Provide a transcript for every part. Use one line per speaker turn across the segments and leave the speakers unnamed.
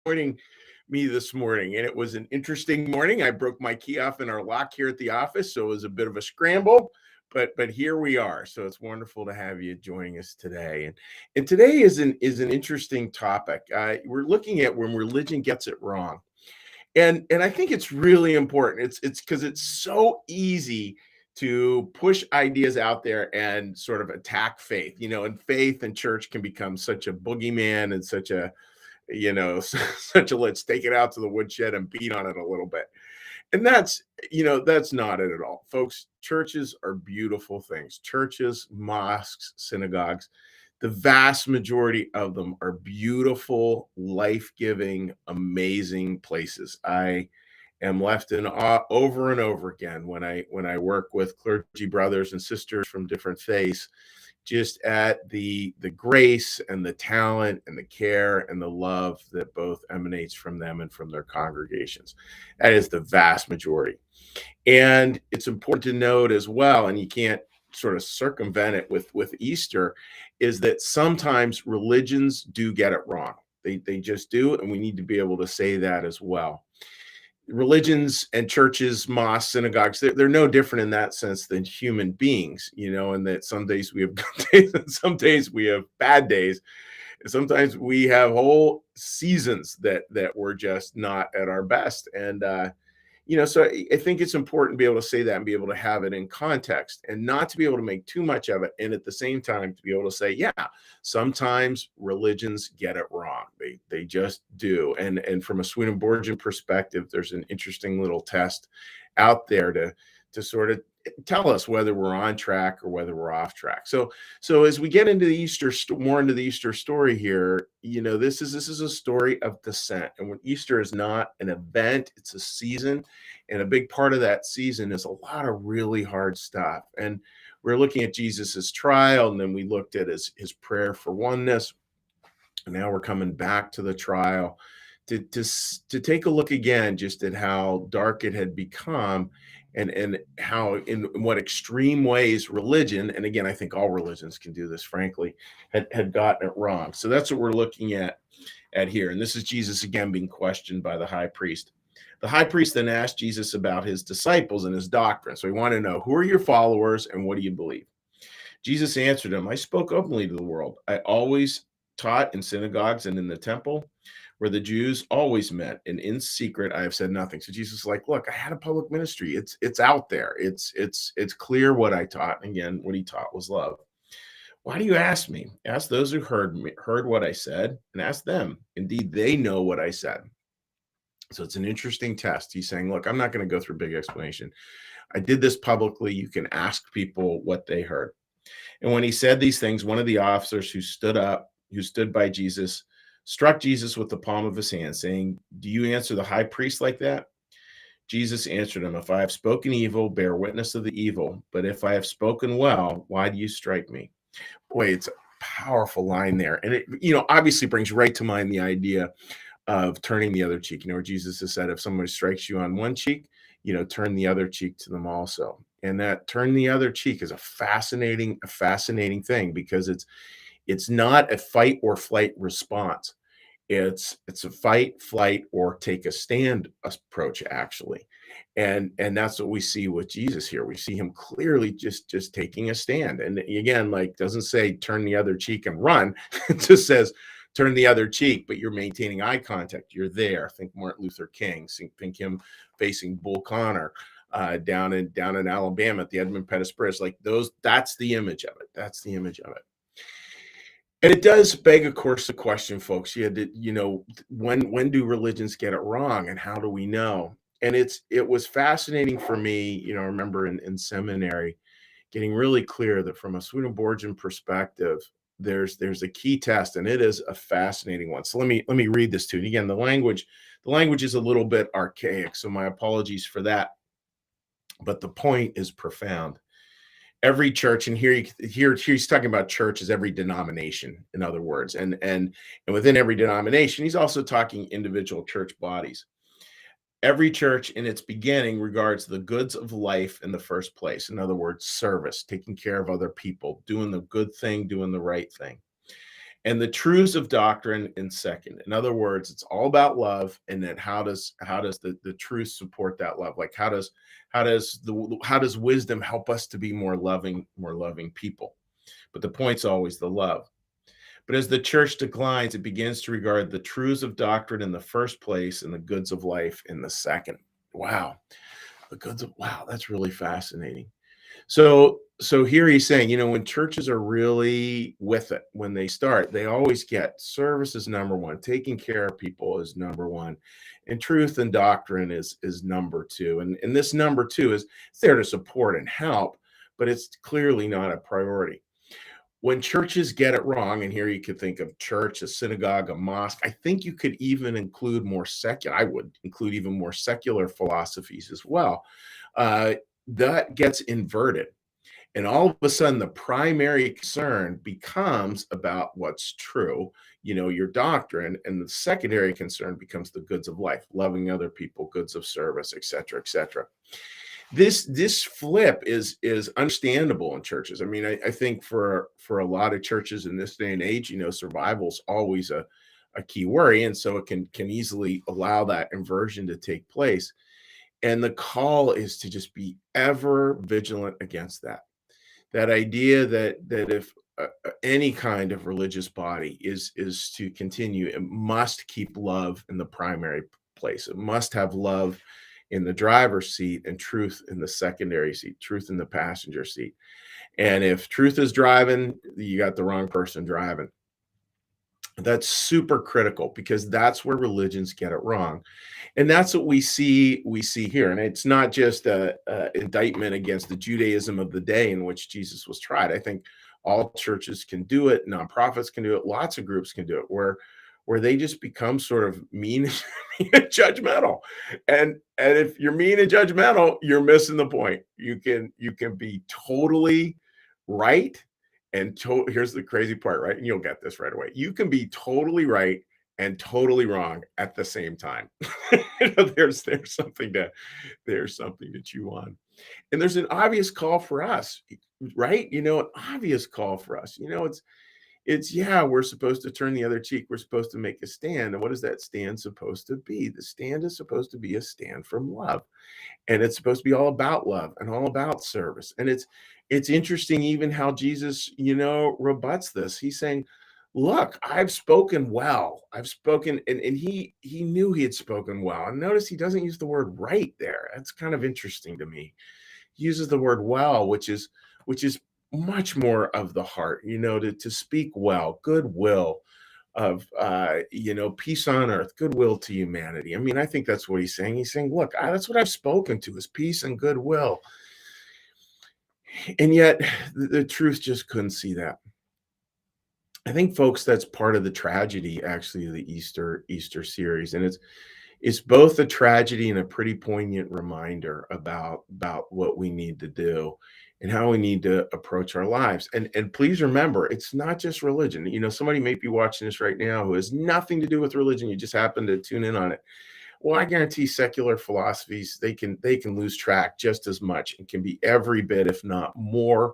joining me this morning. And it was an interesting morning. I broke my key off in our lock here at the office, so it was a bit of a scramble. But here we are. So it's wonderful to have you joining us today. And today is an interesting topic. We're looking at when religion gets it wrong. And I think it's really important. It's because it's so easy to push ideas out there and sort of attack faith, and faith and church can become such a boogeyman and such a, such a let's take it out to the woodshed and beat on it a little bit. And that's not it at all. Folks, churches are beautiful things. Churches, mosques, synagogues, the vast majority of them are beautiful, life-giving, amazing places. I am left in awe over and over again when I work with clergy brothers and sisters from different faiths, just at the grace and the talent and the care and the love that both emanates from them and from their congregations. That is the vast majority. And it's important to note as well, and you can't sort of circumvent it with Easter, is that sometimes religions do get it wrong. They just do, and we need to be able to say that as well. Religions and churches, mosques, synagogues, they're no different in that sense than human beings, and that some days we have good days and some days we have bad days. And sometimes we have whole seasons that we're just not at our best. And so I think it's important to be able to say that and be able to have it in context and not to be able to make too much of it. And at the same time, to be able to say, yeah, sometimes religions get it wrong. They just do. And from a Swedenborgian perspective, there's an interesting little test out there to sort of tell us whether we're on track or whether we're off track. So as we get into the more into the Easter story here, this is a story of descent. And when Easter is not an event, it's a season. And a big part of that season is a lot of really hard stuff. And we're looking at Jesus's trial, and then we looked at his prayer for oneness. And now we're coming back to the trial to take a look again just at how dark it had become and how in what extreme ways religion, and again, I think all religions can do this, frankly, had gotten it wrong. So that's what we're looking at here. And this is Jesus again being questioned by the high priest. The high priest then asked Jesus about his disciples and his doctrine. So he wanted to know, who are your followers and what do you believe? Jesus answered him, I spoke openly to the world. I always taught in synagogues and in the temple where the Jews always met, and in secret I have said nothing. So Jesus is like, look, I had a public ministry. It's out there. It's clear what I taught. And again, what he taught was love. Why do you ask me? Ask those who heard what I said, and ask them. Indeed, they know what I said. So it's an interesting test. He's saying, look, I'm not going to go through a big explanation. I did this publicly. You can ask people what they heard. And when he said these things, one of the officers who stood by Jesus, struck Jesus with the palm of his hand, saying, do you answer the high priest like that? Jesus answered him, if I have spoken evil, bear witness of the evil. But if I have spoken well, why do you strike me? Boy, it's a powerful line there. And it, obviously brings right to mind the idea of turning the other cheek. Where Jesus has said, if somebody strikes you on one cheek, turn the other cheek to them also. And that turn the other cheek is a fascinating thing, because it's not a fight or flight response. It's a fight, flight, or take a stand approach, actually. And that's what we see with Jesus here. We see him clearly just taking a stand. And again, doesn't say turn the other cheek and run. It just says turn the other cheek, but you're maintaining eye contact. You're there. Think Martin Luther King. Think him facing Bull Connor down in Alabama at the Edmund Pettus Bridge. That's the image of it. That's the image of it. And it does beg, of course, the question, folks. You had to, when do religions get it wrong, and how do we know? And it was fascinating for me. I remember in seminary getting really clear that from a Swedenborgian perspective, there's a key test, and it is a fascinating one. So let me read this to you. And again, the language is a little bit archaic, so my apologies for that. But the point is profound. Every church, and here he's talking about church as every denomination, in other words, and within every denomination, he's also talking individual church bodies. Every church in its beginning regards the goods of life in the first place. In other words, service, taking care of other people, doing the good thing, doing the right thing. and the truths of doctrine in second. In other words, it's all about love, and then how does the truth support that love? Like how does wisdom help us to be more loving people? But the point's always the love. But as the church declines, it begins to regard the truths of doctrine in the first place and the goods of life in the second. Wow. Wow, that's really fascinating. So here he's saying, when churches are really with it, when they start, they always get service is number one, taking care of people is number one, and truth and doctrine is number two. And this number two is it's there to support and help, but it's clearly not a priority. When churches get it wrong, and here you could think of church, a synagogue, a mosque, I think you could even include more secular, I would include even more secular philosophies as well. That gets inverted. And all of a sudden, the primary concern becomes about what's true, your doctrine, and the secondary concern becomes the goods of life, loving other people, goods of service, et cetera, et cetera. This flip is understandable in churches. I mean, I think for a lot of churches in this day and age, survival's always a key worry, and so it can easily allow that inversion to take place. And the call is to just be ever vigilant against that idea that if any kind of religious body is to continue, it must keep love in the primary place. It must have love in the driver's seat and truth in the secondary seat, truth in the passenger seat. And if truth is driving, you got the wrong person driving. That's super critical, because that's where religions get it wrong. And that's what we see here. And it's not just a indictment against the Judaism of the day in which Jesus was tried. I think all churches can do it, nonprofits can do it, lots of groups can do it, where they just become sort of mean, mean and judgmental. And if you're mean and judgmental, you're missing the point. You can be totally right, and here's the crazy part, right? And you'll get this right away. You can be totally right and totally wrong at the same time. There's something to chew on. And there's an obvious call for us, right? An obvious call for us. It's yeah, we're supposed to turn the other cheek. We're supposed to make a stand. And what is that stand supposed to be? The stand is supposed to be a stand from love. And it's supposed to be all about love and all about service. And it's interesting even how Jesus, rebuts this. He's saying, look, I've spoken well. I've spoken, and he knew he had spoken well. And notice he doesn't use the word right there. That's kind of interesting to me. He uses the word well, which is much more of the heart, to speak well, goodwill of peace on earth, goodwill to humanity. I mean, I think that's what he's saying. He's saying, look, that's what I've spoken to, is peace and goodwill. And yet the truth just couldn't see that. I think, folks, that's part of the tragedy, actually, of the Easter series. And it's both a tragedy and a pretty poignant reminder about what we need to do and how we need to approach our lives. And please remember, it's not just religion. Somebody may be watching this right now who has nothing to do with religion. You just happen to tune in on it. Well, I guarantee secular philosophies, they can lose track just as much, and can be every bit, if not more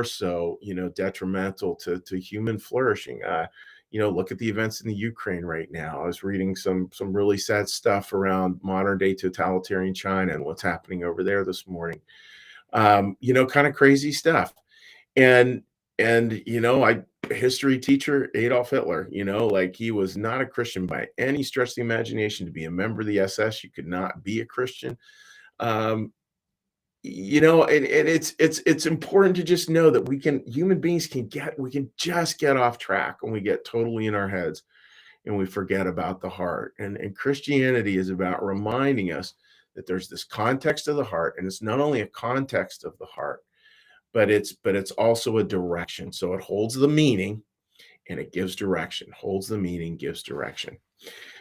so, detrimental to human flourishing. Look at the events in the Ukraine right now. I was reading some really sad stuff around modern day totalitarian China and what's happening over there this morning. Kind of crazy stuff. And I history teacher Adolf Hitler, like, he was not a Christian by any stretch of the imagination. To be a member of the SS, you could not be a Christian. And it's important to just know that human beings can just get off track when we get totally in our heads and we forget about the heart. And Christianity is about reminding us that there's this context of the heart, and it's not only a context of the heart, but it's also a direction. So it holds the meaning and it gives direction. Holds the meaning, gives direction.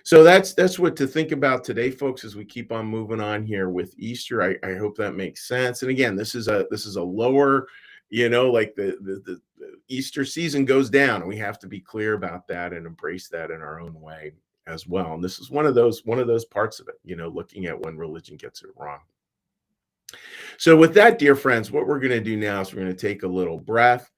So that's what to think about today, folks, as we keep on moving on here with Easter. I hope that makes sense. And again, this is a lower, like the Easter season goes down, and we have to be clear about that and embrace that in our own way as well. And this is one of those parts of it, looking at when religion gets it wrong. So with that, dear friends, what we're going to do now is we're going to take a little breath,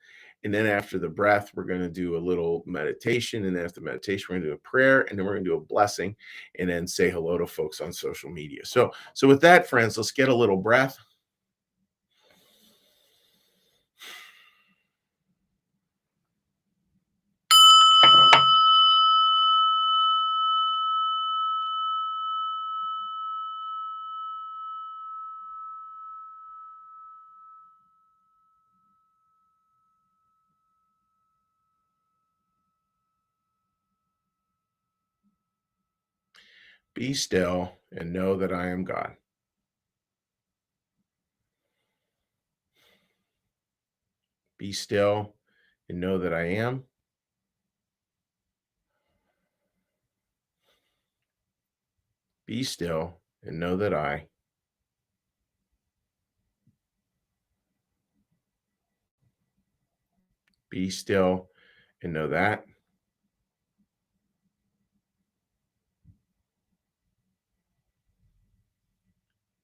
And then after the breath, we're going to do a little meditation. And then after meditation, we're going to do a prayer, and then we're going to do a blessing, and then say hello to folks on social media. So with that, friends, let's get a little breath. Be still and know that I am God. Be still and know that I am. Be still and know that I. Be still and know that.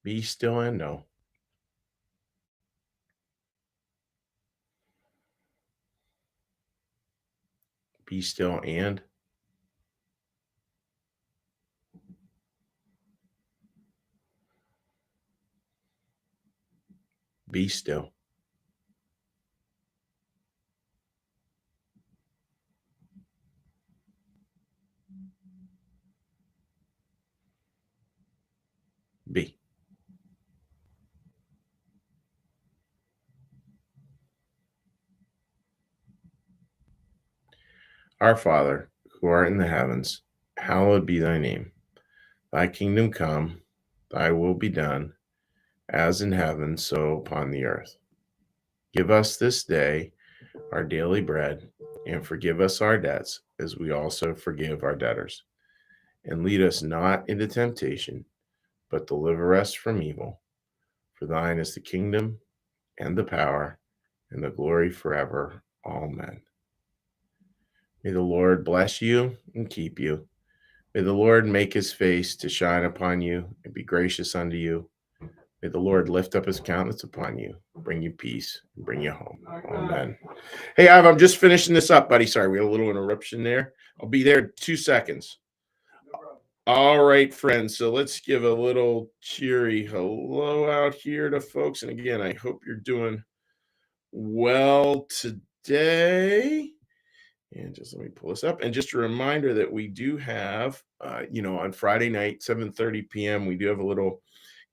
Be still and know. Be still and. Be still. Be. Our Father, who art in the heavens, hallowed be thy name. Thy kingdom come, thy will be done, as in heaven, so upon the earth. Give us this day our daily bread, and forgive us our debts, as we also forgive our debtors. And lead us not into temptation, but deliver us from evil. For thine is the kingdom, and the power, and the glory forever. Amen. May the Lord bless you and keep you. May the Lord make his face to shine upon you and be gracious unto you. May the Lord lift up his countenance upon you, bring you peace, and bring you home. Amen. Hey, Ivan, I'm just finishing this up, buddy. Sorry, we had a little interruption there. I'll be there in 2 seconds. All right, friends. So let's give a little cheery hello out here to folks. And again, I hope you're doing well today. And just let me pull this up. And just a reminder that we do have, on Friday night, 7:30 p.m., we do have a little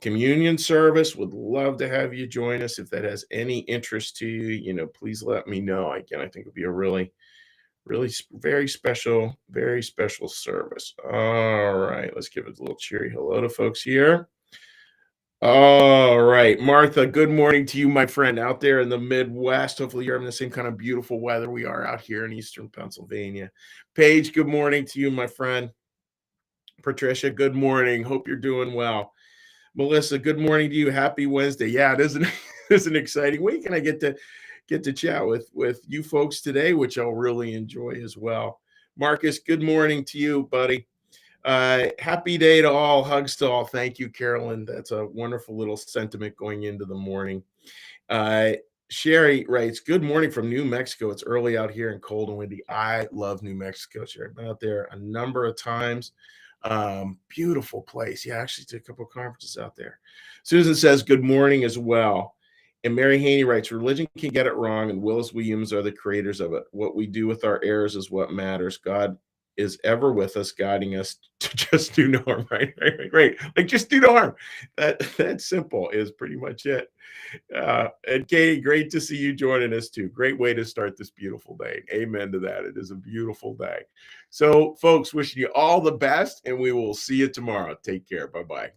communion service. Would love to have you join us. If that has any interest to you, please let me know. Again, I think it would be a really, really very special service. All right, let's give it a little cheery hello to folks here. All right, Martha, good morning to you, my friend, out there in the Midwest. Hopefully, you're having the same kind of beautiful weather we are out here in Eastern Pennsylvania. Paige, good morning to you, my friend. Patricia, good morning. Hope you're doing well. Melissa, good morning to you. Happy Wednesday. Yeah, it is it's an exciting week, and I get to chat with you folks today, which I'll really enjoy as well. Marcus, good morning to you, buddy. Happy day to all. Hugs to all. Thank you, Carolyn. That's a wonderful little sentiment going into the morning. Uh, Sherry writes, good morning from New Mexico. It's early out here and cold and windy. I love New Mexico, Sherry. I've been out there a number of times. Beautiful place. Yeah, I actually did a couple of conferences out there. Susan says, good morning as well. And Mary Haney writes, religion can get it wrong, and Willis Williams are the creators of it. What we do with our errors is what matters. God is ever with us, guiding us to just do no harm, right? Right. Like, just do no harm. That simple is pretty much it. And Katie, great to see you joining us too. Great way to start this beautiful day. Amen to that. It is a beautiful day. So, folks, wishing you all the best, and we will see you tomorrow. Take care. Bye-bye.